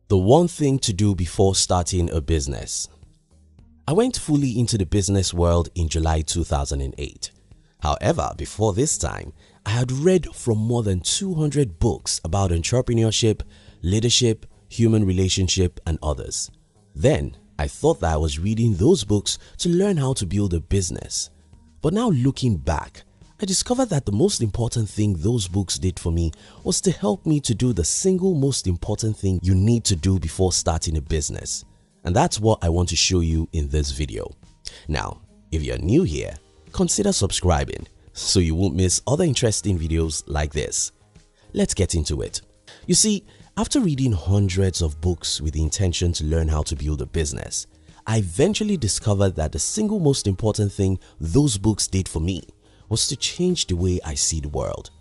The one thing to do before starting a business. I went fully into the business world in July 2008. However, before this time, I had read from more than 200 books about entrepreneurship, leadership, human relationship, and others. Then, I thought that I was reading those books to learn how to build a business. But now looking back, I discovered that the most important thing those books did for me was to help me to do the single most important thing you need to do before starting a business. And that's what I want to show you in this video. Now, if you're new here, consider subscribing so you won't miss other interesting videos like this. Let's get into it. You see, after reading hundreds of books with the intention to learn how to build a business, I eventually discovered that the single most important thing those books did for me was to change the way I see the world.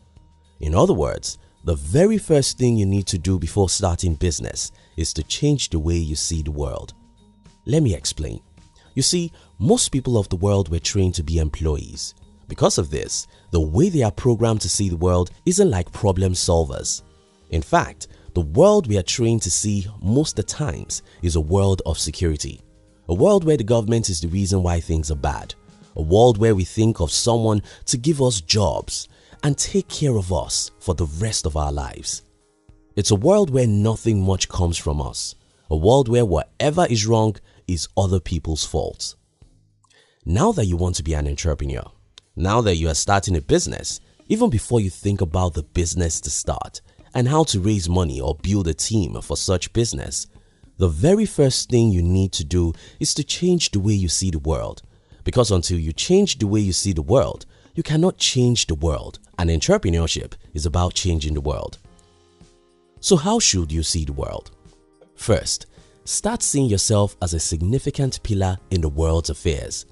In other words, the very first thing you need to do before starting business is to change the way you see the world. Let me explain. You see, most people of the world were trained to be employees. Because of this, the way they are programmed to see the world isn't like problem solvers. In fact, the world we are trained to see most of the times is a world of security. A world where the government is the reason why things are bad. A world where we think of someone to give us jobs and take care of us for the rest of our lives. It's a world where nothing much comes from us. A world where whatever is wrong is other people's fault. Now that you want to be an entrepreneur, now that you are starting a business, even before you think about the business to start and how to raise money or build a team for such business, the very first thing you need to do is to change the way you see the world. Because until you change the way you see the world, you cannot change the world, and entrepreneurship is about changing the world. So how should you see the world? First, start seeing yourself as a significant pillar in the world's affairs.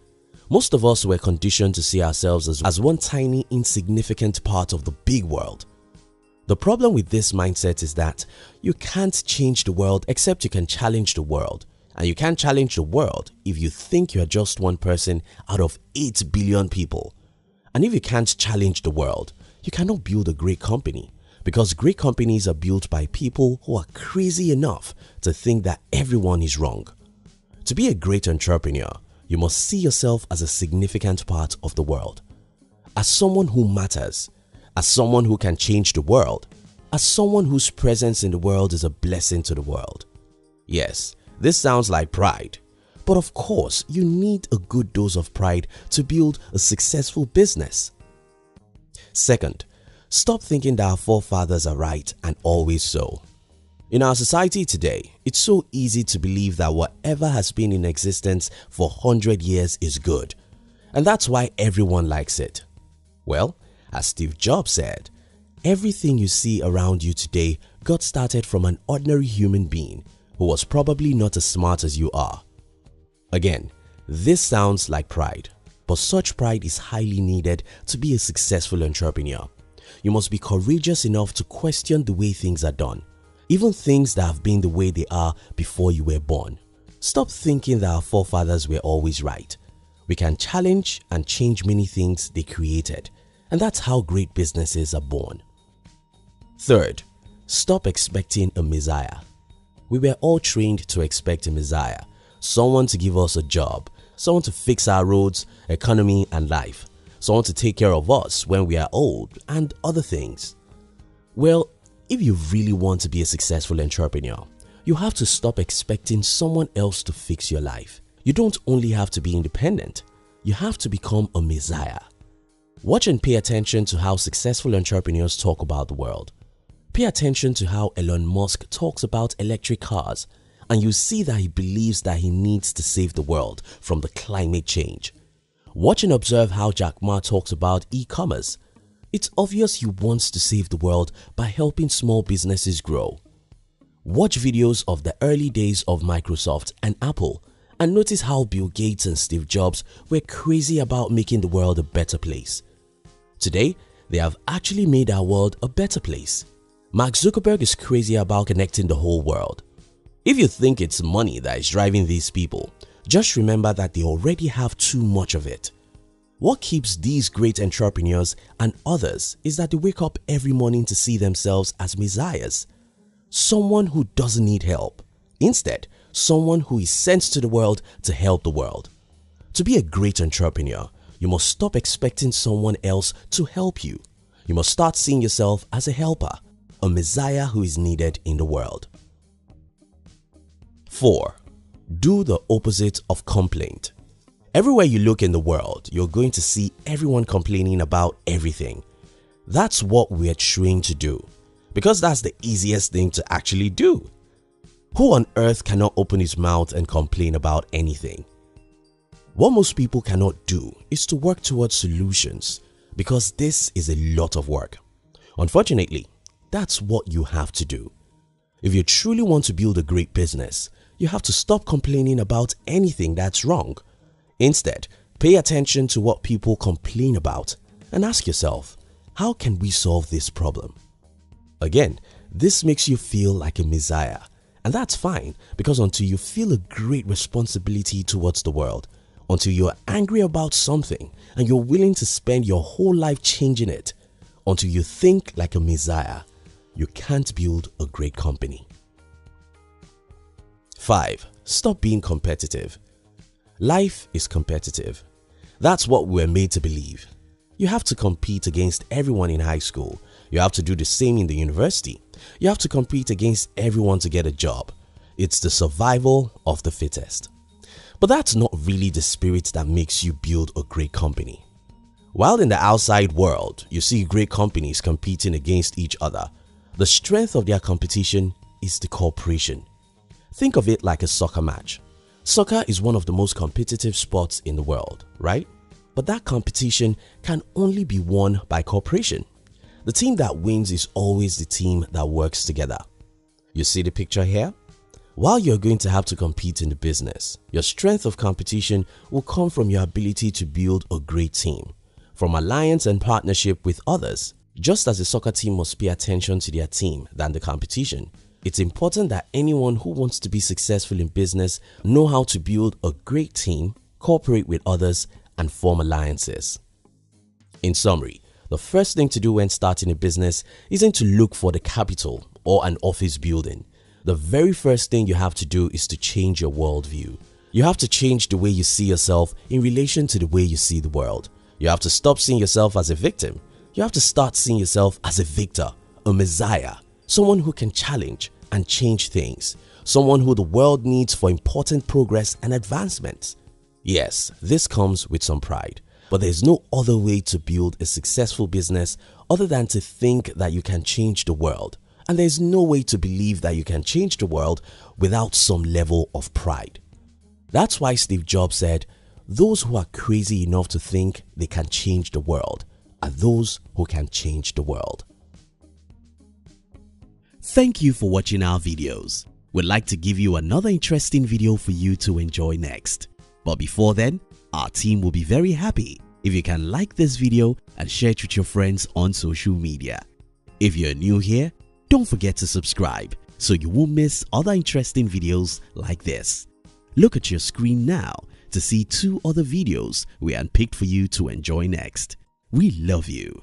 Most of us were conditioned to see ourselves as one tiny, insignificant part of the big world. The problem with this mindset is that you can't change the world except you can challenge the world. And you can't challenge the world if you think you're just one person out of 8 billion people. And if you can't challenge the world, you cannot build a great company, because great companies are built by people who are crazy enough to think that everyone is wrong. To be a great entrepreneur, you must see yourself as a significant part of the world, as someone who matters, as someone who can change the world, as someone whose presence in the world is a blessing to the world. Yes, this sounds like pride, but of course you need a good dose of pride to build a successful business. Second, stop thinking that our forefathers are right and always so. In our society today, it's so easy to believe that whatever has been in existence for 100 years is good, and that's why everyone likes it. Well, as Steve Jobs said, everything you see around you today got started from an ordinary human being who was probably not as smart as you are. Again, this sounds like pride, but such pride is highly needed to be a successful entrepreneur. You must be courageous enough to question the way things are done, even things that have been the way they are before you were born. Stop thinking that our forefathers were always right. We can challenge and change many things they created, and that's how great businesses are born. Third, stop expecting a messiah. We were all trained to expect a messiah, someone to give us a job, someone to fix our roads, economy and life, someone to take care of us when we are old and other things. Well, if you really want to be a successful entrepreneur, you have to stop expecting someone else to fix your life. You don't only have to be independent, you have to become a messiah. Watch and pay attention to how successful entrepreneurs talk about the world. Pay attention to how Elon Musk talks about electric cars, and you see that he believes that he needs to save the world from the climate change. Watch and observe how Jack Ma talks about e-commerce. It's obvious he wants to save the world by helping small businesses grow. Watch videos of the early days of Microsoft and Apple and notice how Bill Gates and Steve Jobs were crazy about making the world a better place. Today, they have actually made our world a better place. Mark Zuckerberg is crazy about connecting the whole world. If you think it's money that is driving these people, just remember that they already have too much of it. What keeps these great entrepreneurs and others is that they wake up every morning to see themselves as messiahs. Someone who doesn't need help. Instead, someone who is sent to the world to help the world. To be a great entrepreneur, you must stop expecting someone else to help you. You must start seeing yourself as a helper, a messiah who is needed in the world. 4. Do the opposite of complaint. Everywhere you look in the world, you're going to see everyone complaining about everything. That's what we're trained to do, because that's the easiest thing to actually do. Who on earth cannot open his mouth and complain about anything? What most people cannot do is to work towards solutions, because this is a lot of work. Unfortunately, that's what you have to do. If you truly want to build a great business, you have to stop complaining about anything that's wrong. Instead, pay attention to what people complain about and ask yourself, how can we solve this problem? Again, this makes you feel like a messiah, and that's fine, because until you feel a great responsibility towards the world, until you're angry about something and you're willing to spend your whole life changing it, until you think like a messiah, you can't build a great company. 5. Stop being competitive. Life is competitive. That's what we're made to believe. You have to compete against everyone in high school. You have to do the same in the university. You have to compete against everyone to get a job. It's the survival of the fittest. But that's not really the spirit that makes you build a great company. While in the outside world, you see great companies competing against each other, the strength of their competition is the cooperation. Think of it like a soccer match. Soccer is one of the most competitive sports in the world, right? But that competition can only be won by cooperation. The team that wins is always the team that works together. You see the picture here? While you're going to have to compete in the business, your strength of competition will come from your ability to build a great team, from alliance and partnership with others. Just as a soccer team must pay attention to their team than the competition, it's important that anyone who wants to be successful in business know how to build a great team, cooperate with others, and form alliances. In summary, the first thing to do when starting a business isn't to look for the capital or an office building. The very first thing you have to do is to change your worldview. You have to change the way you see yourself in relation to the way you see the world. You have to stop seeing yourself as a victim. You have to start seeing yourself as a victor, a messiah, someone who can challenge and change things, someone who the world needs for important progress and advancement. Yes, this comes with some pride, but there's no other way to build a successful business other than to think that you can change the world. And there's no way to believe that you can change the world without some level of pride. That's why Steve Jobs said, "Those who are crazy enough to think they can change the world are those who can change the world." Thank you for watching our videos. We'd like to give you another interesting video for you to enjoy next. But before then, our team will be very happy if you can like this video and share it with your friends on social media. If you're new here, don't forget to subscribe so you won't miss other interesting videos like this. Look at your screen now to see 2 other videos we handpicked for you to enjoy next. We love you.